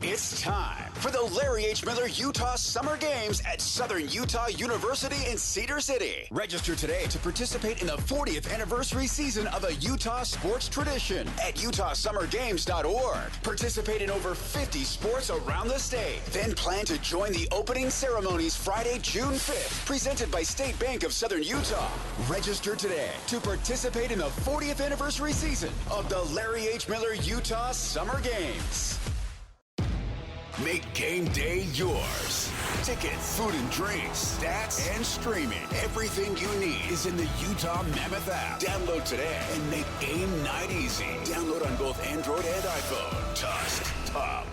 It's time for the Larry H. Miller Utah Summer Games at Southern Utah University in Cedar City. Register today to participate in the 40th anniversary season of a Utah sports tradition at utahsummergames.org. Participate in over 50 sports around the state. Then plan to join the opening ceremonies Friday, June 5th, presented by State Bank of Southern Utah. Register today to participate in the 40th anniversary season of the Larry H. Miller Utah Summer Games. Make game day yours. Tickets, food and drinks, stats, and streaming. Everything you need is in the Utah Mammoth app. Download today and make game night easy. Download on both Android and iPhone. Tusk Top.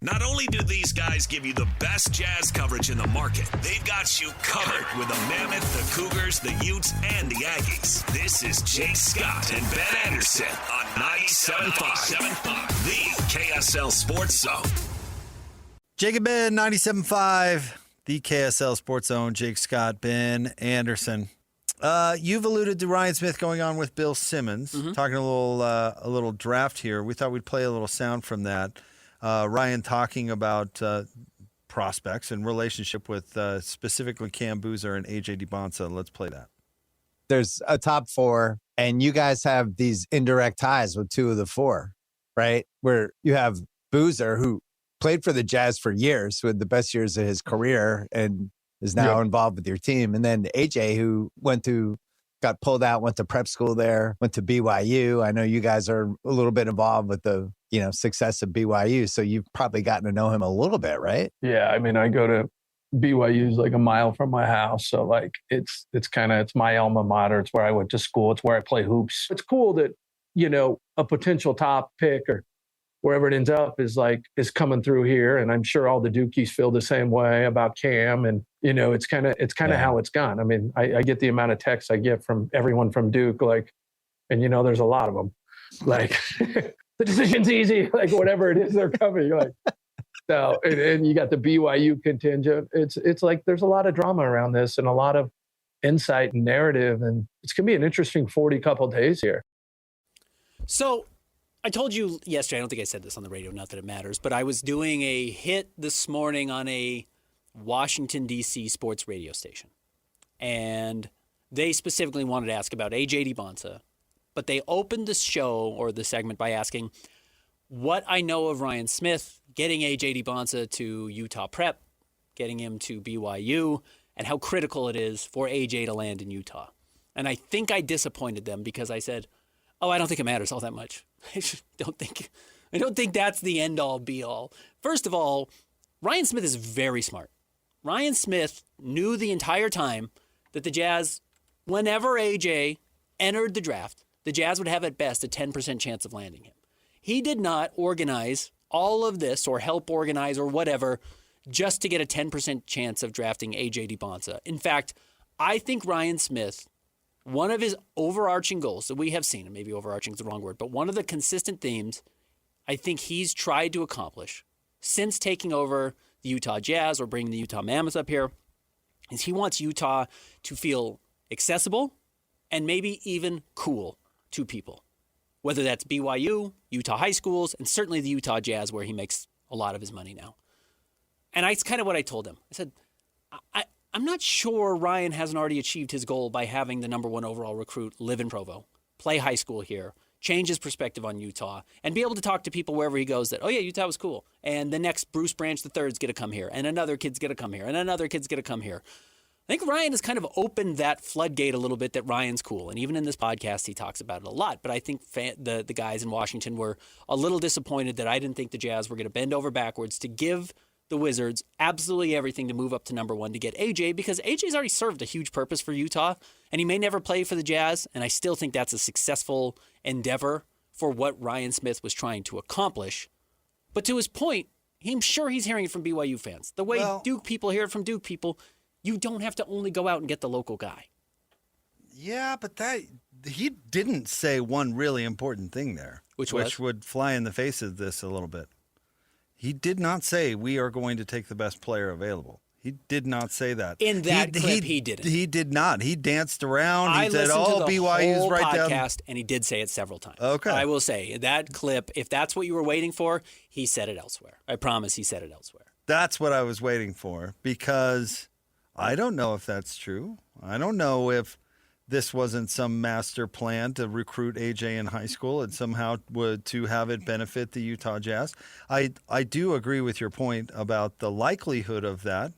Not only do these guys give you the best Jazz coverage in the market, they've got you covered with the Mammoth, the Cougars, the Utes, and the Aggies. This is Jake Scott and Ben Anderson on 97.5, the KSL Sports Zone. Jake and Ben, 97.5, the KSL Sports Zone. Jake Scott, Ben Anderson. You've alluded to Ryan Smith going on with Bill Simmons, talking a little draft here. We thought we'd play a little sound from that. Ryan talking about prospects and relationship with specifically Cam Boozer and AJ Dybantsa. Let's play that. There's a top four, and you guys have these indirect ties with two of the four, right? Where you have Boozer, who played for the Jazz for years, with the best years of his career, and is now involved with your team. And then AJ, who got pulled out, went to prep school there, went to BYU. I know you guys are a little bit involved with the success of BYU, so you've probably gotten to know him a little bit, right? Yeah, I mean, I go to BYU's like a mile from my house, so like it's my alma mater. It's where I went to school. It's where I play hoops. It's cool that a potential top pick or wherever it ends up is coming through here, and I'm sure all the Dukies feel the same way about Cam. And it's kind of how it's gone. I mean, I get the amount of texts I get from everyone from Duke, and there's a lot of them, the decision's easy, whatever it is, they're coming. So, and you got the BYU contingent. It's like there's a lot of drama around this and a lot of insight and narrative, and it's gonna be an interesting 40 couple days here. So, I told you yesterday, I don't think I said this on the radio, not that it matters, but I was doing a hit this morning on a Washington, D.C. sports radio station. And they specifically wanted to ask about AJ Dybantsa, but they opened the show or the segment by asking what I know of Ryan Smith, getting AJ Dybantsa to Utah Prep, getting him to BYU, and how critical it is for AJ to land in Utah. And I think I disappointed them because I said, I don't think it matters all that much. I don't think that's the end-all, be-all. First of all, Ryan Smith is very smart. Ryan Smith knew the entire time that the Jazz, whenever AJ entered the draft, the Jazz would have at best a 10% chance of landing him. He did not organize all of this or help organize or whatever just to get a 10% chance of drafting AJ Dybantsa. In fact, I think Ryan Smith, one of his overarching goals that we have seen, and maybe overarching is the wrong word, but one of the consistent themes I think he's tried to accomplish since taking over the Utah Jazz or bringing the Utah Mammoth up here is he wants Utah to feel accessible and maybe even cool to people, whether that's BYU, Utah high schools, and certainly the Utah Jazz where he makes a lot of his money now. And it's kind of what I told him. I said, I'm not sure Ryan hasn't already achieved his goal by having the number one overall recruit live in Provo, play high school here, change his perspective on Utah, and be able to talk to people wherever he goes that, Utah was cool. And the next Bruce Branch III's going to come here, and another kid's going to come here, and another kid's going to come here. I think Ryan has kind of opened that floodgate a little bit that Ryan's cool. And even in this podcast, he talks about it a lot. But I think the guys in Washington were a little disappointed that I didn't think the Jazz were going to bend over backwards to give the Wizards absolutely everything to move up to number one to get AJ, because AJ's already served a huge purpose for Utah, and he may never play for the Jazz, and I still think that's a successful endeavor for what Ryan Smith was trying to accomplish. But to his point, I'm sure he's hearing it from BYU fans. The way Duke people hear it from Duke people, you don't have to only go out and get the local guy. Yeah, but he didn't say one really important thing there, which would fly in the face of this a little bit. He did not say we are going to take the best player available. He did not say that. In that clip, he didn't. He did not. He danced around. He I said, listened to the BYU's whole right down. podcast, and he did say it several times. Okay. I will say, that clip, if that's what you were waiting for, he said it elsewhere. I promise he said it elsewhere. That's what I was waiting for, because I don't know if that's true. I don't know if this wasn't some master plan to recruit AJ in high school and somehow to have it benefit the Utah Jazz. I do agree with your point about the likelihood of that,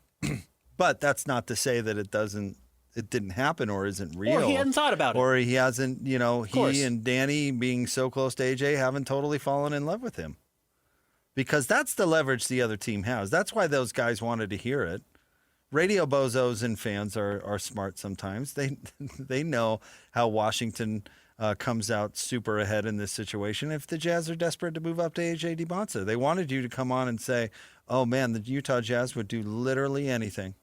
but that's not to say that it didn't happen or isn't real. Or he hadn't thought about it. Or he hasn't, he and Danny being so close to AJ haven't totally fallen in love with him. Because that's the leverage the other team has. That's why those guys wanted to hear it. Radio bozos and fans are smart sometimes. They know how Washington comes out super ahead in this situation. If the Jazz are desperate to move up to AJ Dybantsa, they wanted you to come on and say, oh man, the Utah Jazz would do literally anything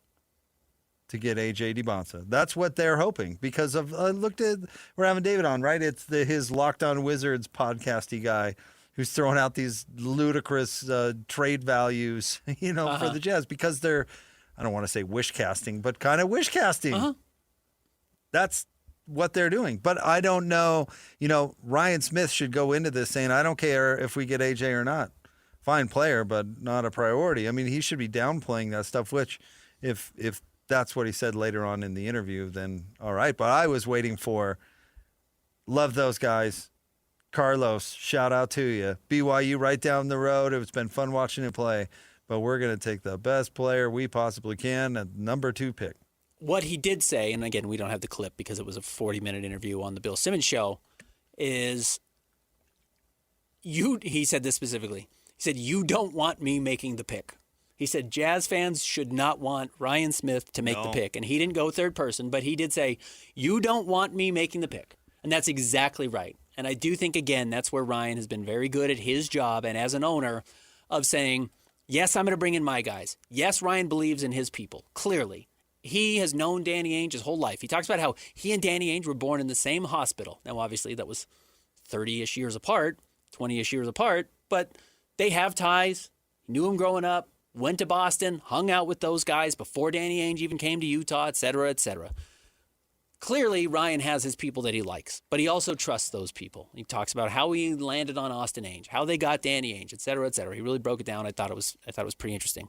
to get AJ Dybantsa. That's what they're hoping, because of we're having David on, right? It's his Locked On Wizards podcasty guy who's throwing out these ludicrous trade values, for the Jazz, because they're, I don't want to say wish casting, but kind of wish casting. That's what they're doing. But I don't know, Ryan Smith should go into this saying, I don't care if we get AJ or not. Fine player, but not a priority. I mean, he should be downplaying that stuff, which if that's what he said later on in the interview, then all right. But I was waiting for, love those guys. Carlos, shout out to you. BYU right down the road. It's been fun watching it play. But we're going to take the best player we possibly can at number 2 pick. What he did say, and again, we don't have the clip because it was a 40-minute interview on the Bill Simmons show, is he said this specifically. He said, you don't want me making the pick. He said, Jazz fans should not want Ryan Smith to make the pick. And he didn't go third person, but he did say, you don't want me making the pick. And that's exactly right. And I do think, again, that's where Ryan has been very good at his job and as an owner of saying, yes, I'm going to bring in my guys. Yes, Ryan believes in his people, clearly. He has known Danny Ainge his whole life. He talks about how he and Danny Ainge were born in the same hospital. Now, obviously, that was 30-ish years apart, 20-ish years apart, but they have ties. Knew him growing up, went to Boston, hung out with those guys before Danny Ainge even came to Utah, et cetera, et cetera. Clearly, Ryan has his people that he likes, but he also trusts those people. He talks about how he landed on Austin Ainge, how they got Danny Ainge, et cetera, et cetera. He really broke it down. I thought it was pretty interesting.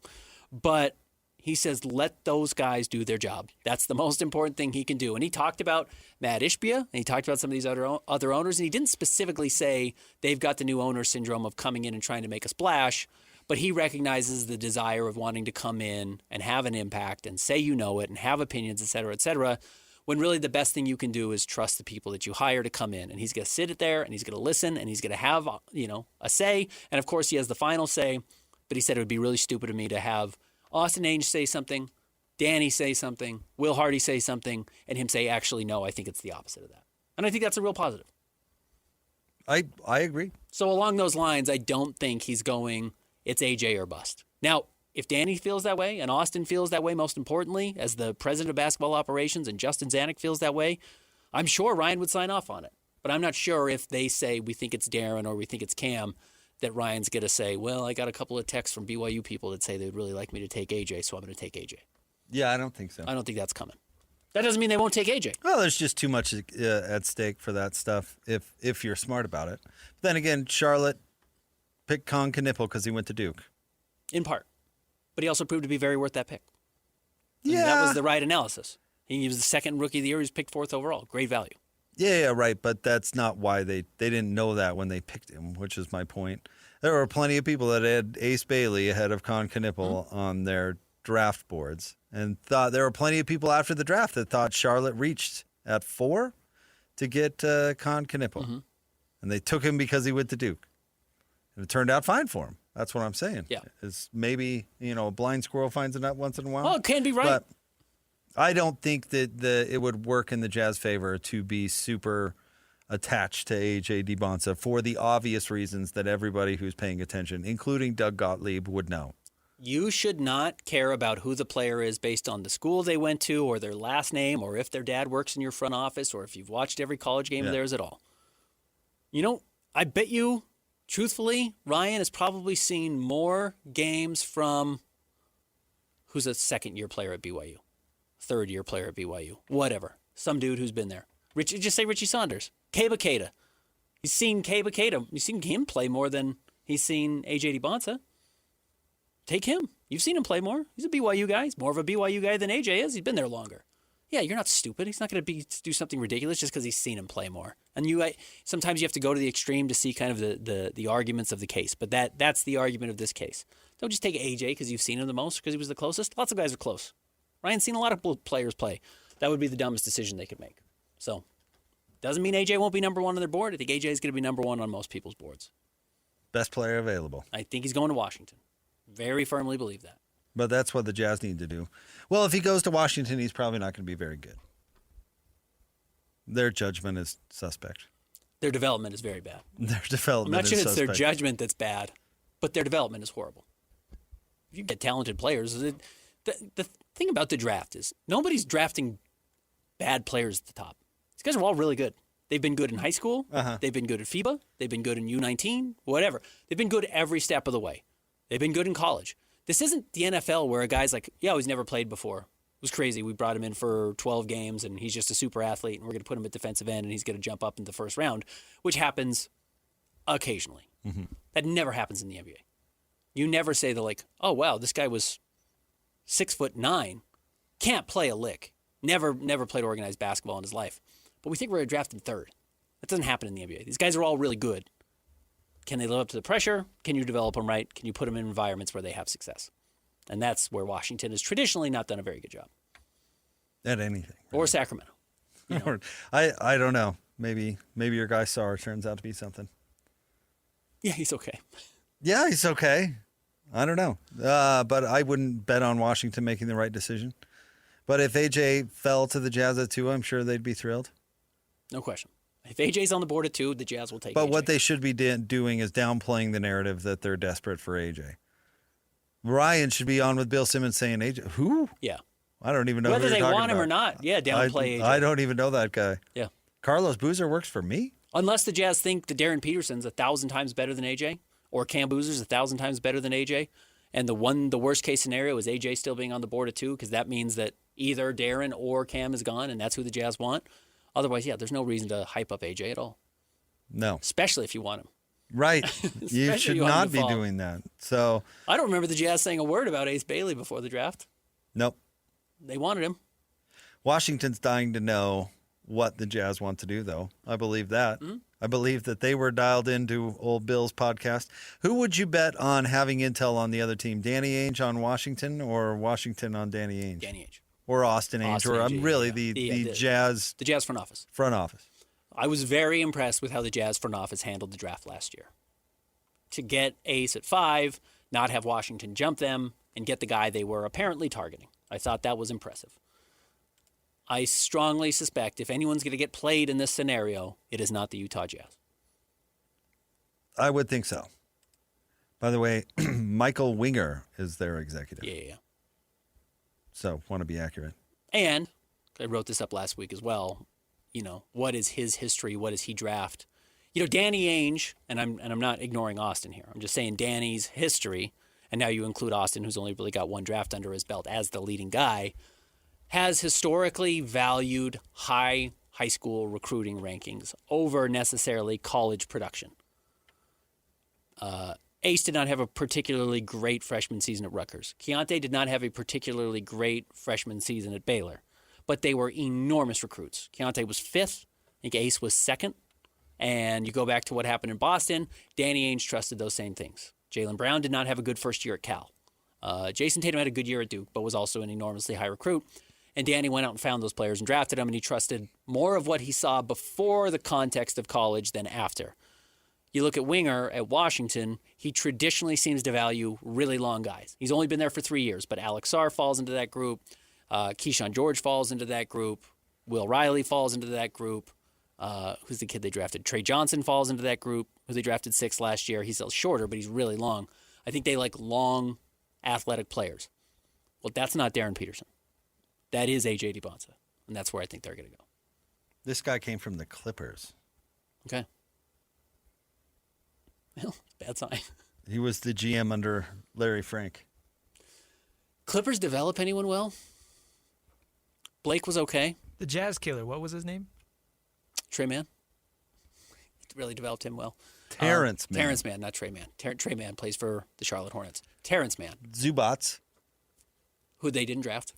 But he says, let those guys do their job. That's the most important thing he can do. And he talked about Matt Ishbia, and he talked about some of these other owners, and he didn't specifically say they've got the new owner syndrome of coming in and trying to make a splash, but he recognizes the desire of wanting to come in and have an impact and say you know it and have opinions, et cetera, when really the best thing you can do is trust the people that you hire to come in. And he's going to sit there and he's going to listen and he's going to have, a say. And of course he has the final say, but he said it would be really stupid of me to have Austin Ainge say something, Danny say something, Will Hardy say something, and him say, actually, no, I think it's the opposite of that. And I think that's a real positive. I agree. So along those lines, I don't think he's going, it's AJ or bust. Now, if Danny feels that way and Austin feels that way, most importantly, as the president of basketball operations, and Justin Zanuck feels that way, I'm sure Ryan would sign off on it. But I'm not sure if they say we think it's Darren or we think it's Cam, that Ryan's going to say, well, I got a couple of texts from BYU people that say they'd really like me to take AJ, so I'm going to take AJ. Yeah, I don't think so. I don't think that's coming. That doesn't mean they won't take AJ. Well, there's just too much at stake for that stuff if you're smart about it. But then again, Charlotte picked Con Knipple because he went to Duke. In part. But he also proved to be very worth that pick. Yeah. That was the right analysis. He was the second rookie of the year. He was picked 4th overall. Great value. Yeah, right. But that's not why they didn't know that when they picked him, which is my point. There were plenty of people that had Ace Bailey ahead of Con Knipple on their draft boards, and thought there were plenty of people after the draft that thought Charlotte reached at 4 to get Con Knipple. And they took him because he went to Duke. And it turned out fine for him. That's what I'm saying. Yeah. It's maybe, a blind squirrel finds a nut once in a while. Oh, it can be right. But I don't think that it would work in the Jazz favor to be super attached to AJ Dybantsa for the obvious reasons that everybody who's paying attention, including Doug Gottlieb, would know. You should not care about who the player is based on the school they went to or their last name or if their dad works in your front office or if you've watched every college game of theirs at all. I bet you, truthfully, Ryan has probably seen more games from who's a second-year player at BYU, third-year player at BYU, whatever. Some dude who's been there. Just say Richie Saunders. Keba Keita. He's seen Keba Keita. You've seen him play more than he's seen AJ Dybantsa. Take him. You've seen him play more. He's a BYU guy. He's more of a BYU guy than AJ is. He's been there longer. Yeah, you're not stupid. He's not going to do something ridiculous just because he's seen him play more. And sometimes you have to go to the extreme to see kind of the arguments of the case. But that's the argument of this case. Don't just take AJ because you've seen him the most because he was the closest. Lots of guys are close. Ryan's seen a lot of players play. That would be the dumbest decision they could make. So, doesn't mean AJ won't be number one on their board. I think AJ is going to be number one on most people's boards. Best player available. I think he's going to Washington. Very firmly believe that. But that's what the Jazz need to do. Well, if he goes to Washington, he's probably not going to be very good. Their judgment is suspect. Their development is very bad. Their development is suspect. I'm not sure it's their judgment that's bad, but their development is horrible. If you get talented players, the thing about the draft is nobody's drafting bad players at the top. These guys are all really good. They've been good in high school. They've been good at FIBA. They've been good in U19, whatever. They've been good every step of the way. They've been good in college. This isn't the NFL where a guy's like, yeah, he's never played before. It was crazy. We brought him in for 12 games, and he's just a super athlete, and we're going to put him at defensive end, and he's going to jump up in the first round, which happens occasionally. That never happens in the NBA. You never say oh, wow, this guy was 6'9", can't play a lick, never played organized basketball in his life. But we think we're going to draft him third. That doesn't happen in the NBA. These guys are all really good. Can they live up to the pressure? Can you develop them right? Can you put them in environments where they have success? And that's where Washington has traditionally not done a very good job. At anything. Right? Or Sacramento. You know? I don't know. Maybe your guy Sarr turns out to be something. Yeah, he's okay. Yeah, he's okay. I don't know. But I wouldn't bet on Washington making the right decision. But if AJ fell to the Jazz at 2, I'm sure they'd be thrilled. No question. If AJ's on the board at 2, the Jazz will take But AJ. what they should be doing is downplaying the narrative that they're desperate for AJ. Ryan should be on with Bill Simmons saying, AJ, who? Yeah. I don't even know whether who you're they talking want him about. or not. Yeah, downplay AJ. I don't even know that guy. Yeah. Carlos Boozer works for me? Unless the Jazz think that Darren Peterson's 1,000 times better than AJ, or Cam Boozer's 1,000 times better than AJ, and the worst case scenario is AJ still being on the board at 2, because that means that either Darren or Cam is gone, and that's who the Jazz want. Otherwise, yeah, there's no reason to hype up AJ at all. No. Especially if you want him. Right. You should not be doing that. So I don't remember the Jazz saying a word about Ace Bailey before the draft. Nope. They wanted him. Washington's dying to know what the Jazz want to do, though. I believe that. Mm-hmm. I believe that they were dialed into old Bill's podcast. Who would you bet on having intel on the other team? Danny Ainge on Washington or Washington on Danny Ainge? Danny Ainge. Or Austin Ainge. Or I'm really the Jazz. The Jazz front office. Front office. I was very impressed with how the Jazz front office handled the draft last year. To get Ace at 5, not have Washington jump them, and get the guy they were apparently targeting. I thought that was impressive. I strongly suspect if anyone's going to get played in this scenario, it is not the Utah Jazz. I would think so. By the way, Michael Winger is their executive. Yeah. So, want to be accurate. And I wrote this up last week as well. You know, what is his history? What does he draft? You know, Danny Ainge, and I'm not ignoring Austin here. I'm just saying Danny's history, and now you include Austin, who's only really got one draft under his belt as the leading guy, has historically valued high school recruiting rankings over necessarily college production. Ace did not have a particularly great freshman season at Rutgers. Keontae did not have a particularly great freshman season at Baylor. But they were enormous recruits. Keontae was 5th. I think Ace was 2nd. And you go back to what happened in Boston, Danny Ainge trusted those same things. Jaylen Brown did not have a good first year at Cal. Jason Tatum had a good year at Duke, but was also an enormously high recruit. And Danny went out and found those players and drafted them, and he trusted more of what he saw before the context of college than after. You look at Winger at Washington, he traditionally seems to value really long guys. He's only been there for 3 years, but Alex Sarr falls into that group. Keyshawn George falls into that group. Will Riley falls into that group. Who's the kid they drafted? Trey Johnson falls into that group, who they drafted 6th last year. He's shorter, but he's really long. I think they like long, athletic players. Well, that's not Darren Peterson. That is AJ Dybantsa, and that's where I think they're going to go. This guy came from the Clippers. Okay. Well, bad sign. He was the GM under Larry Frank. Clippers develop anyone well? Blake was okay. The Jazz killer, what was his name? Trey Mann. Really developed him well. Terrence Mann. Terrence Mann, not Trey Mann. Trey Mann plays for the Charlotte Hornets. Terrence Mann. Zubats. Who they didn't draft.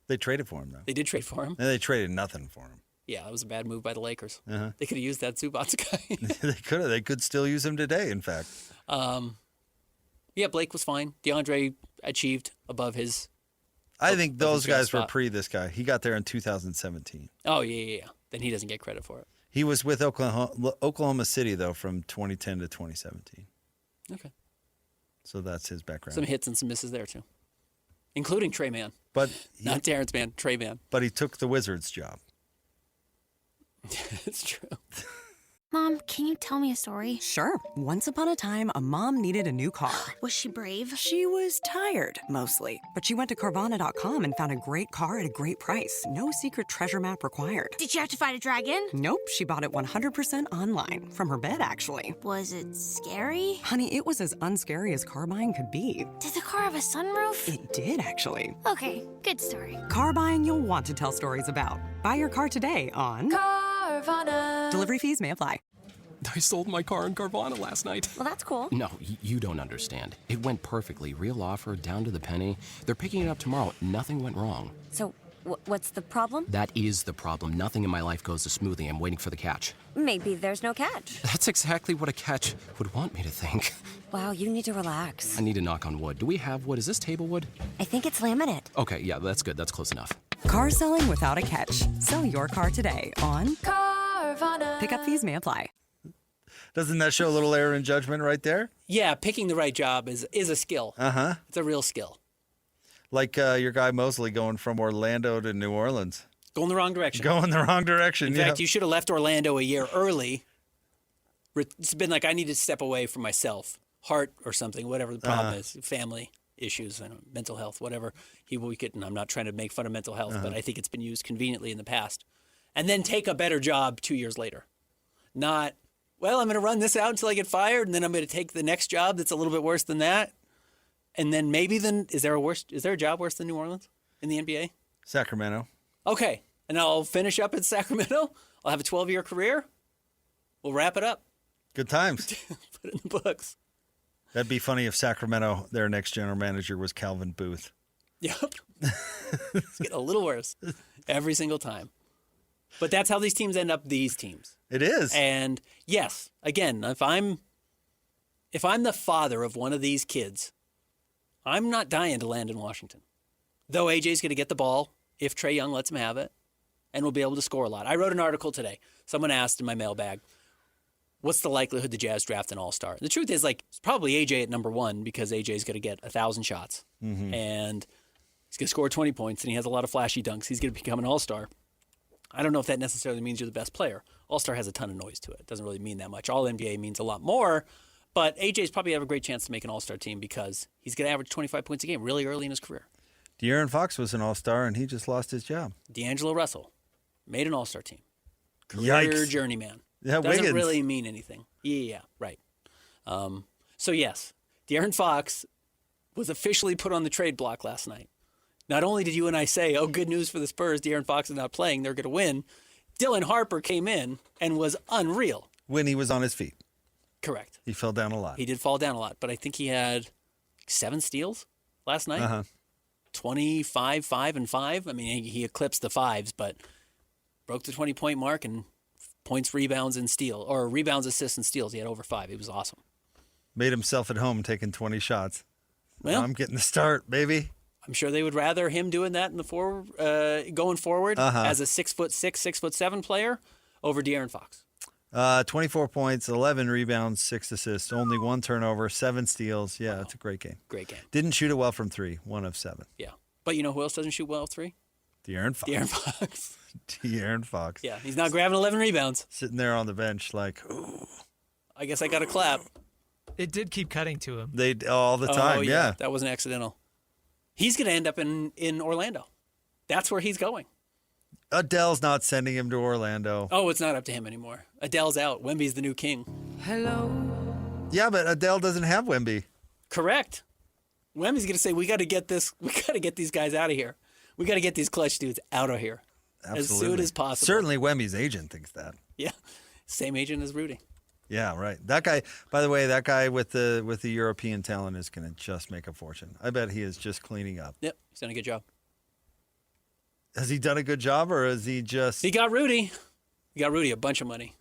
They traded for him, though. They did trade for him. And they traded nothing for him. Yeah, it was a bad move by the Lakers. Uh-huh. They could have used that Zubats guy. They could have. They could still use him today, in fact. Yeah, Blake was fine. DeAndre achieved above his. I think those guys were spot. pre this guy. He got there in 2017. Oh, yeah. Then he doesn't get credit for it. He was with Oklahoma City, though, from 2010 to 2017. Okay. So that's his background. Some hits and some misses there, too. Including Trey Mann. But Not Terrence Mann, Trey Mann. But he took the Wizards' job. It's true. Mom, can you tell me a story? Sure. Once upon a time, a mom needed a new car. Was she brave? She was tired, mostly. But she went to Carvana.com and found a great car at a great price. No secret treasure map required. Did you have to fight a dragon? Nope, she bought it 100% online. From her bed, actually. Was it scary? Honey, it was as unscary as car buying could be. Did the car have a sunroof? It did, actually. Okay, good story. Car buying you'll want to tell stories about. Buy your car today on Carvana. Delivery fees may apply. I sold my car in Carvana last night. Well, that's cool. No, you don't understand. It went perfectly. Real offer, down to the penny. They're picking it up tomorrow. Nothing went wrong. So, what's the problem? That is the problem. Nothing in my life goes as smoothly. I'm waiting for the catch. Maybe there's no catch. That's exactly what a catch would want me to think. Wow, you need to relax. I need to knock on wood. Do we have wood? Is this table wood? I think it's laminate. Okay, yeah, that's good. That's close enough. Car selling without a catch. Sell your car today on Carvana. Pickup fees may apply. Doesn't that show a little error in judgment right there? Yeah, picking the right job is a skill. Uh-huh. It's a real skill. Like your guy Mosley going from Orlando to New Orleans. Going the wrong direction. Going the wrong direction, In fact, you should have left Orlando a year early. It's been like, I need to step away from myself. Heart or something, whatever the problem is. Family issues, mental health, whatever. And I'm not trying to make fun of mental health, but I think it's been used conveniently in the past. And then take a better job 2 years later. Not, well, I'm going to run this out until I get fired, and then I'm going to take the next job that's a little bit worse than that. And then is there a job worse than New Orleans in the NBA? Sacramento. Okay. And I'll finish up in Sacramento. I'll have a 12-year career. We'll wrap it up. Good times. Put it in the books. That'd be funny if Sacramento, their next general manager was Calvin Booth. Yep. It's getting a little worse every single time. But that's how these teams end up, these teams. It is. And yes, again, if I'm the father of one of these kids, I'm not dying to land in Washington. Though AJ's going to get the ball if Trae Young lets him have it, and will be able to score a lot. I wrote an article today. Someone asked in my mailbag, what's the likelihood the Jazz draft an all-star? The truth is, it's probably AJ at number one because AJ's going to get 1,000 shots. Mm-hmm. And he's going to score 20 points, and he has a lot of flashy dunks. He's going to become an all-star. I don't know if that necessarily means you're the best player. All-star has a ton of noise to it. It doesn't really mean that much. All-NBA means a lot more. But AJ's probably have a great chance to make an all-star team because he's going to average 25 points a game really early in his career. De'Aaron Fox was an all-star, and he just lost his job. D'Angelo Russell made an all-star team. Yikes. Career journeyman. Yeah, Doesn't Wiggins. really mean anything. Yeah, right. So, yes, De'Aaron Fox was officially put on the trade block last night. Not only did you and I say, oh, good news for the Spurs, De'Aaron Fox is not playing, they're going to win, Dylan Harper came in and was unreal. When he was on his feet. Correct. He fell down a lot. He did fall down a lot, but I think he had 7 steals last night. Uh-huh. 25, 5, and 5. I mean, he eclipsed the 5s, but broke the 20-point mark and points, rebounds, and steal, or rebounds, assists, and steals. He had over 5. He was awesome. Made himself at home taking 20 shots. Well, I'm getting the start, baby. I'm sure they would rather him doing that in the going forward as a 6'6", 6'7" player over De'Aaron Fox. 24 points, 11 rebounds, 6 assists, only 1 turnover, 7 steals. Yeah, It's a great game. Great game. Didn't shoot it well from 3, 1 of 7. Yeah. But you know who else doesn't shoot well 3? De'Aaron Fox. De'Aaron Fox. De'Aaron Fox. Yeah, he's not grabbing 11 rebounds. Sitting there on the bench like, ooh. I guess I got to clap. It did keep cutting to him. They all the time, Oh, yeah. That wasn't accidental. He's going to end up in Orlando. That's where he's going. Adele's not sending him to Orlando. Oh, it's not up to him anymore. Adele's out. Wemby's the new king. Yeah, but Adele doesn't have Wemby. Correct. Wemmy's going to say, we got to get these guys out of here. We got to get these clutch dudes out of here as soon as possible. Certainly Wemmy's agent thinks that. Yeah. Same agent as Rudy. Yeah, right. That guy, by the way, with the European talent is going to just make a fortune. I bet he is just cleaning up. Yep. He's done a good job. Has he done a good job, or is he just... He got Rudy. He got Rudy a bunch of money.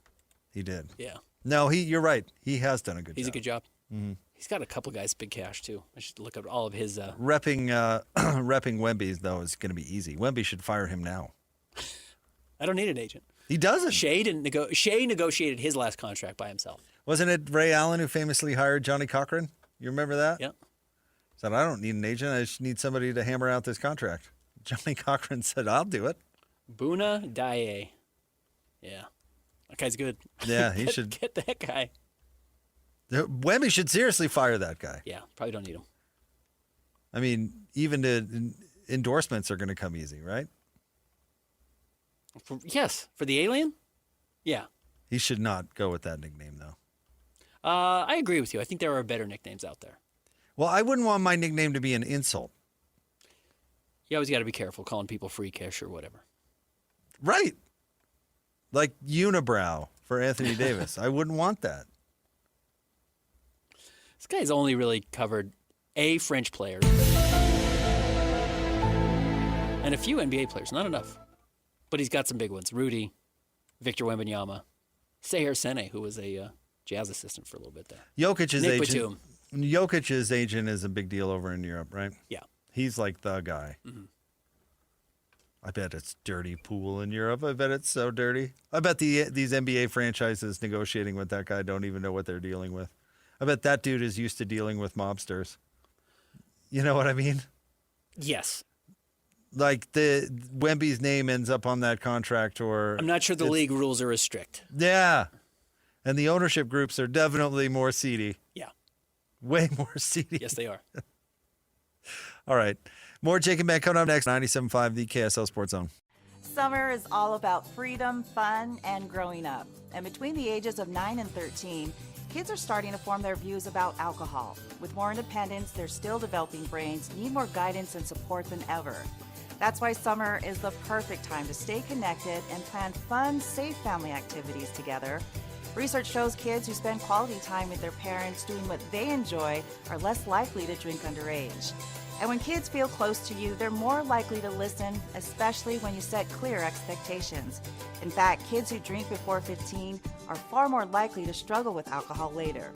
He did. Yeah. No, you're right. He has done a good job. He's a good job. Mm-hmm. He's got a couple guys big cash, too. I should look at all of his... Repping Wemby, though, is going to be easy. Wemby should fire him now. I don't need an agent. He doesn't. Shea negotiated his last contract by himself. Wasn't it Ray Allen who famously hired Johnny Cochran? You remember that? Yep. Said, I don't need an agent. I just need somebody to hammer out this contract. Johnny Cochran said, I'll do it. Buna Daye. Yeah. That guy's good. Yeah, he should. Get that guy. Wemby should seriously fire that guy. Yeah, probably don't need him. I mean, even endorsements are going to come easy, right? For the alien? Yeah. He should not go with that nickname, though. I agree with you. I think there are better nicknames out there. Well, I wouldn't want my nickname to be an insult. You always got to be careful calling people freakish or whatever. Right. Like unibrow for Anthony Davis. I wouldn't want that. This guy's only really covered a French player and a few NBA players. Not enough. But he's got some big ones. Rudy, Victor Wembanyama, Seher Sene, who was a Jazz assistant for a little bit there. Jokic's agent is a big deal over in Europe, right? Yeah. He's like the guy. Mm-hmm. I bet it's dirty pool in Europe. I bet it's so dirty. I bet these NBA franchises negotiating with that guy don't even know what they're dealing with. I bet that dude is used to dealing with mobsters. You know what I mean? Yes. Like Wemby's name ends up on that contract, or I'm not sure the league rules are as strict. Yeah. And the ownership groups are definitely more seedy. Yeah. Way more seedy. Yes, they are. All right. More Jake and Ben coming up next. 97.5, the KSL Sports Zone. Summer is all about freedom, fun, and growing up. And between the ages of 9 and 13, kids are starting to form their views about alcohol. With more independence, their still developing brains need more guidance and support than ever. That's why summer is the perfect time to stay connected and plan fun, safe family activities together. Research shows kids who spend quality time with their parents doing what they enjoy are less likely to drink underage. And when kids feel close to you, they're more likely to listen, especially when you set clear expectations. In fact, kids who drink before 15 are far more likely to struggle with alcohol later.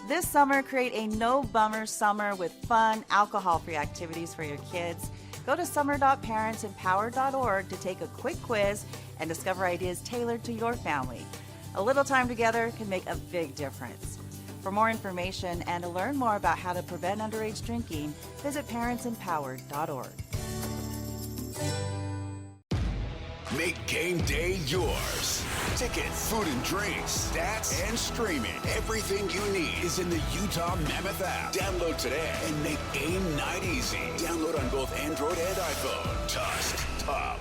This summer, create a no-bummer summer with fun, alcohol-free activities for your kids. Go to summer.parentsempowered.org to take a quick quiz and discover ideas tailored to your family. A little time together can make a big difference. For more information and to learn more about how to prevent underage drinking, visit parentsempowered.org. Make game day yours. Tickets, food and drinks, stats, and streaming. Everything you need is in the Utah Mammoth app. Download today and make game night easy. Download on both Android and iPhone. Tusk Top.